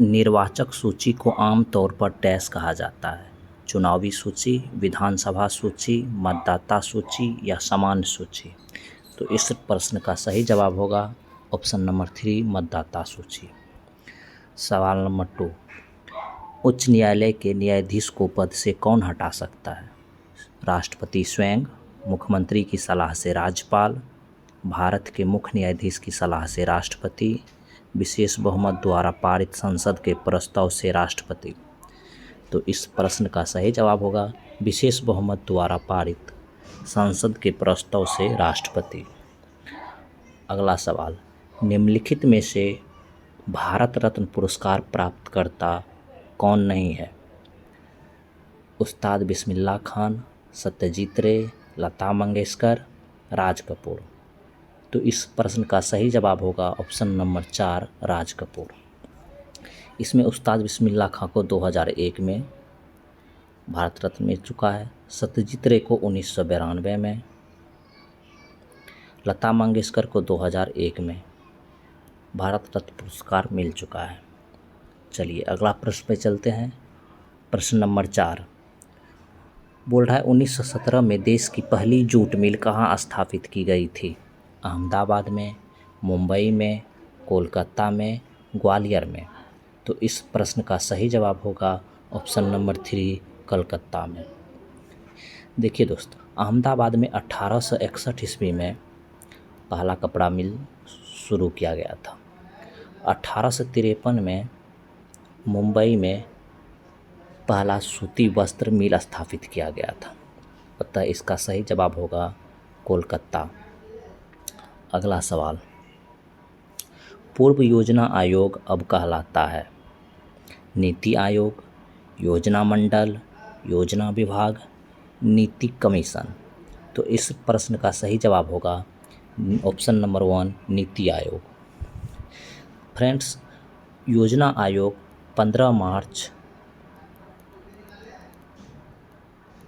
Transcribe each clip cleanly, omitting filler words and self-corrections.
निर्वाचक सूची को आमतौर पर डैश कहा जाता है? चुनावी सूची, विधानसभा सूची, मतदाता सूची या सामान्य सूची? तो इस प्रश्न का सही जवाब होगा ऑप्शन नंबर 3, मतदाता सूची। सवाल नंबर 2, उच्च न्यायालय के न्यायाधीश को पद से कौन हटा सकता है? राष्ट्रपति स्वयं, मुख्यमंत्री की सलाह से राज्यपाल, भारत के मुख्य न्यायाधीश की सलाह से राष्ट्रपति, विशेष बहुमत द्वारा पारित संसद के प्रस्ताव से राष्ट्रपति? तो इस प्रश्न का सही जवाब होगा विशेष बहुमत द्वारा पारित संसद के प्रस्ताव से राष्ट्रपति। अगला सवाल, निम्नलिखित में से भारत रत्न पुरस्कार प्राप्तकर्ता कौन नहीं है? उस्ताद बिस्मिल्लाह खान, सत्यजीत रे, लता मंगेशकर, राज कपूर? तो इस प्रश्न का सही जवाब होगा ऑप्शन नंबर 4, राज कपूर। इसमें उस्ताद बिस्मिल्लाह खान को 2001 में भारत रत्न मिल चुका है, सत्यजीत रे को 1992 में, लता मंगेशकर को 2001 में भारत रत्न पुरस्कार मिल चुका है। चलिए अगला प्रश्न पे चलते हैं। प्रश्न नंबर 4 बोल रहा है 1917 में देश की पहली जूट मिल कहाँ स्थापित की गई थी? अहमदाबाद में, मुंबई में, कोलकाता में, ग्वालियर में? तो इस प्रश्न का सही जवाब होगा ऑप्शन नंबर 3, कलकत्ता में। देखिए दोस्तों, अहमदाबाद में 1861 ईस्वी में पहला कपड़ा मिल शुरू किया गया था। 1853 में मुंबई में पहला सूती वस्त्र मिल स्थापित किया गया था, अतः इसका सही जवाब होगा कोलकाता। अगला सवाल, पूर्व योजना आयोग अब कहलाता है? नीति आयोग, योजना मंडल, योजना विभाग, नीति कमीशन? तो इस प्रश्न का सही जवाब होगा option number 1, NITI Aayog. Friends, योजना आयोग 15 मार्च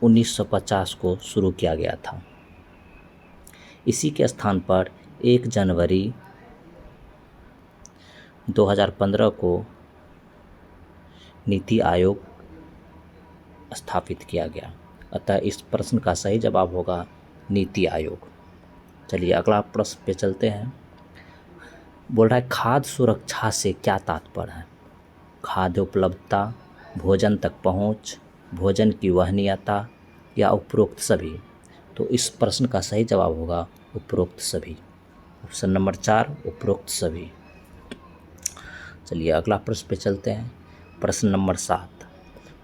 1950 को शुरू किया गया था। इसी के स्थान पर 1 जनवरी 2015 को नीति आयोग स्थापित किया गया, अतः इस प्रश्न का सही जवाब होगा नीति आयोग। चलिए अगला प्रश्न पे चलते हैं। बोल रहा है खाद्य सुरक्षा से क्या तात्पर्य है? खाद्य उपलब्धता, भोजन तक पहुंच, भोजन की वहनीयता या उपरोक्त सभी? तो इस प्रश्न का सही जवाब होगा उपरोक्त सभी। ऑप्शन नंबर 4, उपरोक्त सभी। चलिए अगला प्रश्न पे चलते हैं। प्रश्न नंबर 7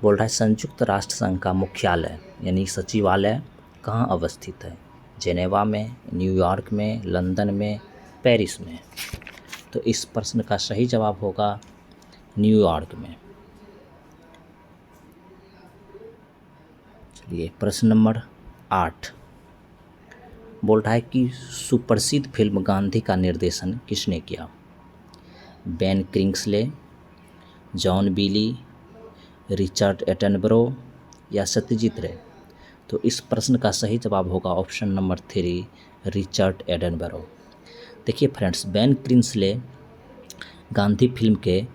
बोल रहा है संयुक्त राष्ट्र संघ का मुख्यालय यानी सचिवालय कहाँ अवस्थित है? जेनेवा में, न्यूयॉर्क में, लंदन में, पेरिस में? तो इस प्रश्न का सही जवाब होगा न्यूयॉर्क में। चलिए प्रश्न नंबर 8 बोल रहा है कि सुप्रसिद्ध फिल्म गांधी का निर्देशन किसने किया? Ben Kingsley, John Briley, Richard Attenborough या सत्यजीत रे? तो इस प्रश्न का सही जवाब होगा ऑप्शन नंबर 3, रिचर्ड एटनबरो। देखिए friends, Ben Kingsley Gandhi film के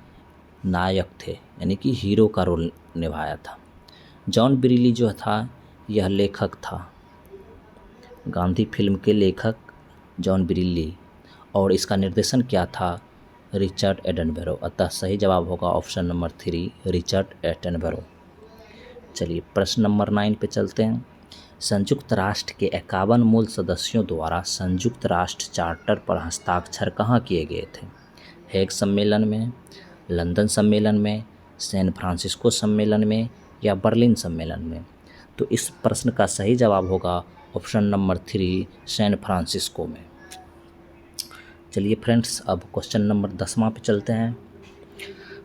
नायक थे, यानी कि हीरो का रोल निभाया था। जॉन ब्रीली जो था यह लेखक था, गांधी फिल्म के लेखक जॉन ब्रीली, और इसका निर्देशन क्या था? Richard Attenborough. अतः सही जवाब होगा ऑप्शन नंबर 3, रिचर्ड एटनबरो। चलिए प्रश्न नंबर 9 पे चलते हैं। संयुक्त राष्ट्र के 51 मूल सदस्यों द्वारा संयुक्त राष्ट्र चार्टर पर हस्ताक्षर कहाँ किए गए थे? हेग सम्मेलन में, लंदन सम्मेलन में, सैन फ्रांसिस्को सम्मेलन में या बर्लिन सम्मेलन में? तो इस प्रश्न का सही जवाब होगा ऑप्शन नंबर 3, सैन फ्रांसिस्को में। चलिए फ्रेंड्स, अब क्वेश्चन नंबर 10वां पे चलते हैं।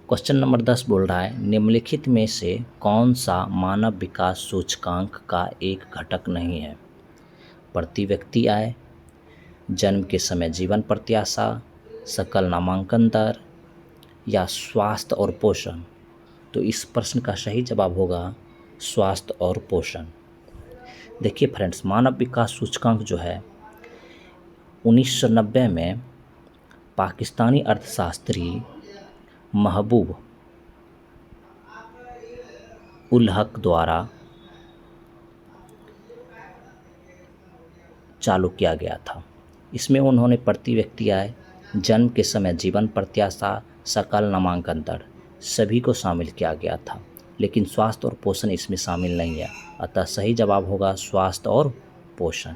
क्वेश्चन नंबर 10 बोल रहा है निम्नलिखित में से कौन सा मानव विकास सूचकांक का एक घटक नहीं है? प्रति व्यक्ति आय, जन्म के समय जीवन प्रत्याशा, सकल नामांकन दर या स्वास्थ्य और पोषण? तो इस प्रश्न का सही जवाब होगा स्वास्थ्य और पोषण। देखिए फ्रेंड्स, मानव विकास सूचकांक जो है 1990 में पाकिस्तानी अर्थशास्त्री महबूब उल हक द्वारा चालू किया गया था। इसमें उन्होंने प्रति व्यक्ति आय, जन्म के समय जीवन प्रत्याशा, सकल नामांकन दर सभी को शामिल किया गया था, लेकिन स्वास्थ्य और पोषण इसमें शामिल नहीं है। अतः सही जवाब होगा स्वास्थ्य और पोषण।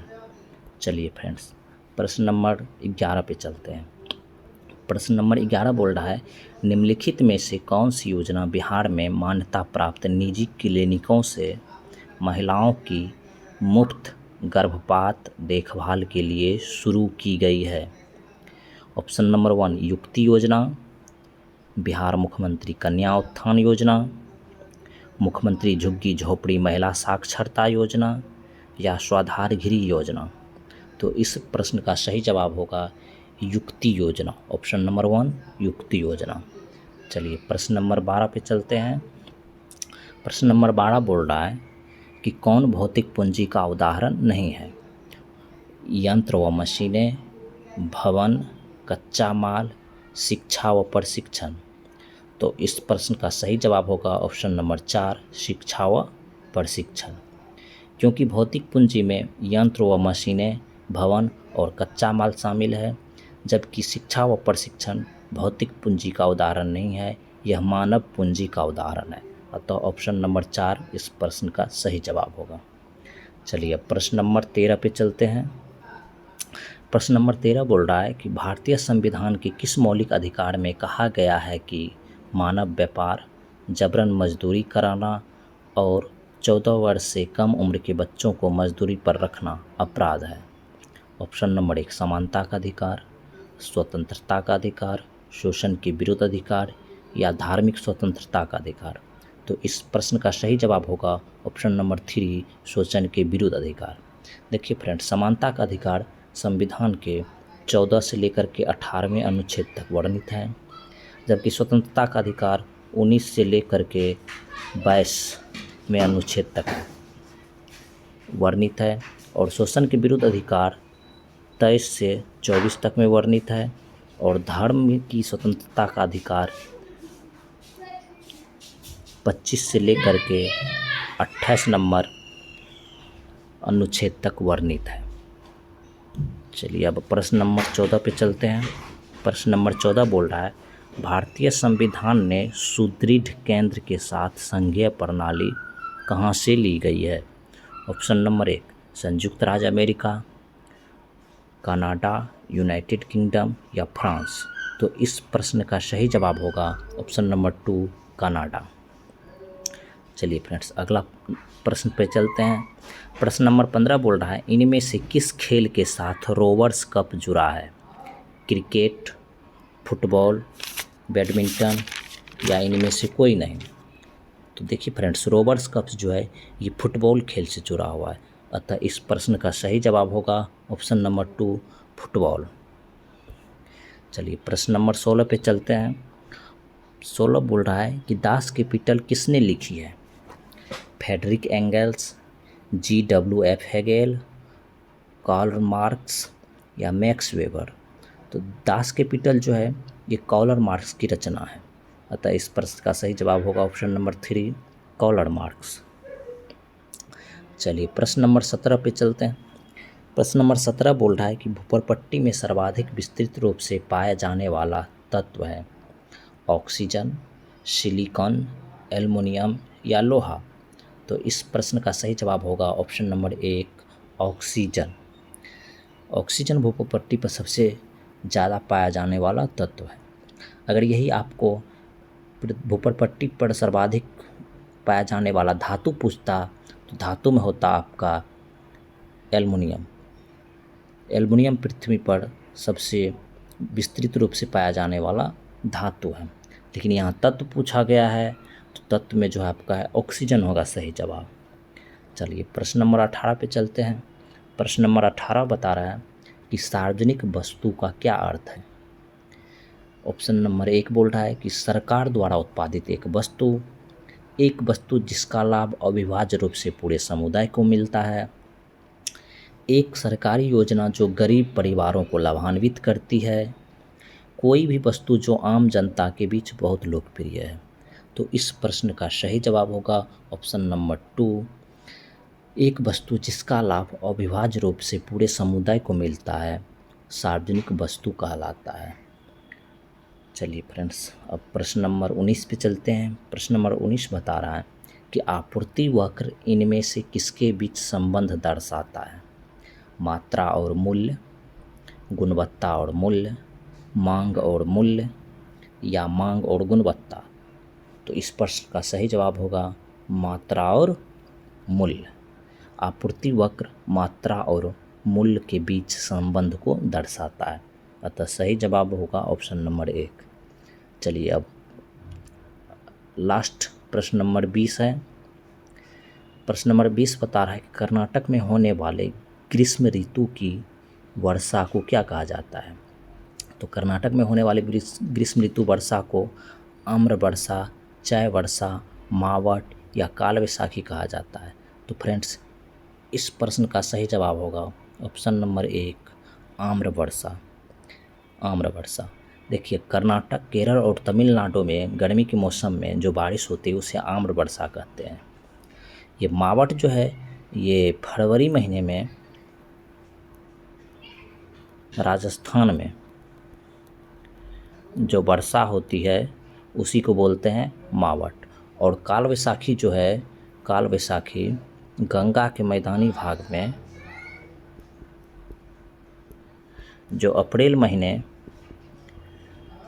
चलिए फ्रेंड्स, प्रश्न नंबर 11 पे चलते हैं। प्रश्न नंबर 11 बोल रहा है, निम्नलिखित में से कौन सी योजना बिहार में मान्यता प्राप्त निजी क्लिनिकों से महिलाओं की मुफ्त गर्भपात देखभाल के लिए शुरू की गई है? ऑप्शन नंबर 1 युक्ति योजना, बिहार मुख्यमंत्री कन्या उत्थान योजना, मुख्यमंत्री झुग्गी झोपड़ी महिला साक्षरता योजना या स्वाधार गृह योजना। तो इस प्रश्न का सही जवाब होगा युक्ति योजना। ऑप्शन नंबर 1 युक्ति योजना। चलिए प्रश्न नंबर 12 पे चलते हैं। प्रश्न नंबर 12 बोल रहा है कि कौन भौतिक पूंजी का उदाहरण नहीं है? यंत्र व मशीनें, भवन, कच्चा माल, शिक्षा व प्रशिक्षण। तो इस प्रश्न का सही जवाब होगा ऑप्शन नंबर 4 शिक्षा व प्रशिक्षण, क्योंकि भौतिक पूंजी में यंत्र व मशीनें, भवन और कच्चा माल शामिल है, जबकि शिक्षा व प्रशिक्षण भौतिक पूंजी का उदाहरण नहीं है, यह मानव पूंजी का उदाहरण है। अतः ऑप्शन नंबर 4 इस प्रश्न का सही जवाब होगा। चलिए प्रश्न नंबर 13 पे चलते हैं। प्रश्न नंबर 13 बोल रहा है कि भारतीय संविधान के किस मौलिक अधिकार में कहा गया है कि मानव व्यापार, जबरन मजदूरी कराना और 14 वर्ष से कम उम्र के बच्चों को मजदूरी पर रखना अपराध है? ऑप्शन नंबर 1 समानता का अधिकार, स्वतंत्रता का अधिकार, शोषण के विरुद्ध अधिकार या धार्मिक स्वतंत्रता का अधिकार। तो इस प्रश्न का सही जवाब होगा ऑप्शन नंबर 3 शोषण के विरुद्ध अधिकार। देखिए फ्रेंड्स, समानता का अधिकार संविधान के 14 से लेकर के 18वें अनुच्छेद तक वर्णित है, जबकि स्वतंत्रता का अधिकार 19 से लेकर के 22वें अनुच्छेद तक वर्णित है, और शोषण के विरुद्ध अधिकार 23 से 24 तक में वर्णित है, और धर्म की स्वतंत्रता का अधिकार 25 से लेकर के 28 नंबर अनुच्छेद तक वर्णित है। चलिए अब प्रश्न नंबर 14 पे चलते हैं। प्रश्न नंबर 14 बोल रहा है, भारतीय संविधान ने सुदृढ़ केंद्र के साथ संघीय प्रणाली कहाँ से ली गई है? ऑप्शन नंबर 1 संयुक्त राज्य अमेरिका, कनाडा, यूनाइटेड किंगडम या फ्रांस। तो इस प्रश्न का सही जवाब होगा ऑप्शन नंबर 2 कनाडा। चलिए फ्रेंड्स, अगला प्रश्न पे चलते हैं। प्रश्न नंबर 15 बोल रहा है, इनमें से किस खेल के साथ रोवर्स कप जुड़ा है? क्रिकेट, फुटबॉल, बैडमिंटन या इनमें से कोई नहीं? तो देखिए फ्रेंड्स, रोवर्स कप जो है ये फुटबॉल खेल से जुड़ा हुआ है, अतः इस प्रश्न का सही जवाब होगा ऑप्शन नंबर 2 फुटबॉल। चलिए प्रश्न नंबर 16 पे चलते हैं। 16 बोल रहा है कि दास कैपिटल किसने लिखी है? Friedrich Engels, GW.F. Hegel, Karl Marx या मैक्स वेबर। तो दास कैपिटल जो है ये कार्ल मार्क्स की रचना है, अतः इस प्रश्न का सही जवाब होगा ऑप्शन नंबर 3 कार्ल मार्क्स। चलिए प्रश्न नंबर 17 पे चलते हैं। प्रश्न नंबर 17 बोल रहा है कि भूपरपट्टी में सर्वाधिक विस्तृत रूप से पाया जाने वाला तत्व है ऑक्सीजन, सिलिकॉन, एल्युमिनियम या लोहा। तो इस प्रश्न का सही जवाब होगा ऑप्शन नंबर 1 ऑक्सीजन। ऑक्सीजन भूपरपट्टी पर सबसे ज़्यादा पाया जाने वाला तत्व है। अगर यही आपको भूपरपट्टी पर सर्वाधिक पाया जाने वाला धातु पूछता तो धातु में होता आपका एल्युमिनियम। एल्युमिनियम पृथ्वी पर सबसे विस्तृत रूप से पाया जाने वाला धातु है, लेकिन यहाँ तत्व पूछा गया है तो तत्व में जो है आपका है ऑक्सीजन होगा सही जवाब। चलिए प्रश्न नंबर 18 पे चलते हैं। प्रश्न नंबर 18 बता रहा है कि सार्वजनिक वस्तु का क्या अर्थ है? ऑप्शन नंबर 1 बोल रहा है कि सरकार द्वारा उत्पादित एक वस्तु जिसका लाभ अविभाज्य रूप से पूरे समुदाय को मिलता है, एक सरकारी योजना जो गरीब परिवारों को लाभान्वित करती है, कोई भी वस्तु जो आम जनता के बीच बहुत लोकप्रिय है। तो इस प्रश्न का सही जवाब होगा ऑप्शन नंबर 2। एक वस्तु जिसका लाभ अविभाज्य रूप से पूरे समुदाय को मिलता है सार्वजनिक वस्तु कहलाता है। चलिए फ्रेंड्स, अब प्रश्न नंबर 19 पे चलते हैं। प्रश्न नंबर 19 बता रहा है कि आपूर्ति वक्र इनमें से किसके बीच संबंध दर्शाता है? मात्रा और मूल्य, गुणवत्ता और मूल्य, मांग और मूल्य या मांग और गुणवत्ता। तो इस प्रश्न का सही जवाब होगा मात्रा और मूल्य। आपूर्ति वक्र मात्रा और मूल्य के बीच संबंध को दर्शाता है, अतः सही जवाब होगा ऑप्शन नंबर 1। चलिए अब लास्ट प्रश्न नंबर 20 है। प्रश्न नंबर 20 बता रहा है कि कर्नाटक में होने वाले ग्रीष्म ऋतु की वर्षा को क्या कहा जाता है? तो कर्नाटक में होने वाले ग्रीष्म ऋतु वर्षा को आम्र वर्षा, चय वर्षा, मावट या काल वैसाखी कहा जाता है। तो फ्रेंड्स, इस प्रश्न का सही जवाब होगा ऑप्शन नंबर 1 आम्र वर्षा। आम्र वर्षा। देखिए, कर्नाटक, केरल और तमिलनाडु में गर्मी के मौसम में जो बारिश होती है उसे आम्र वर्षा कहते हैं। ये मावट जो है ये फरवरी महीने में राजस्थान में जो वर्षा होती है उसी को बोलते हैं मावट। और काल वैसाखी जो है, काल वैसाखी गंगा के मैदानी भाग में जो अप्रैल महीने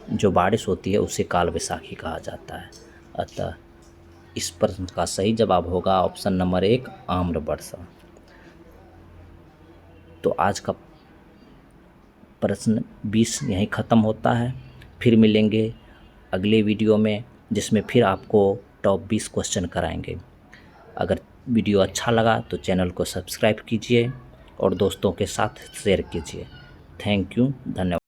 जो बारिश होती है उसे काल वैसाखी कहा जाता है। अतः इस प्रश्न का सही जवाब होगा ऑप्शन नंबर 1 आम्र वर्षा। तो आज का प्रश्न 20 यहीं ख़त्म होता है। फिर मिलेंगे अगले वीडियो में जिसमें फिर आपको टॉप 20 क्वेश्चन कराएंगे। अगर वीडियो अच्छा लगा तो चैनल को सब्सक्राइब कीजिए और दोस्तों के साथ शेयर कीजिए। थैंक यू, धन्यवाद।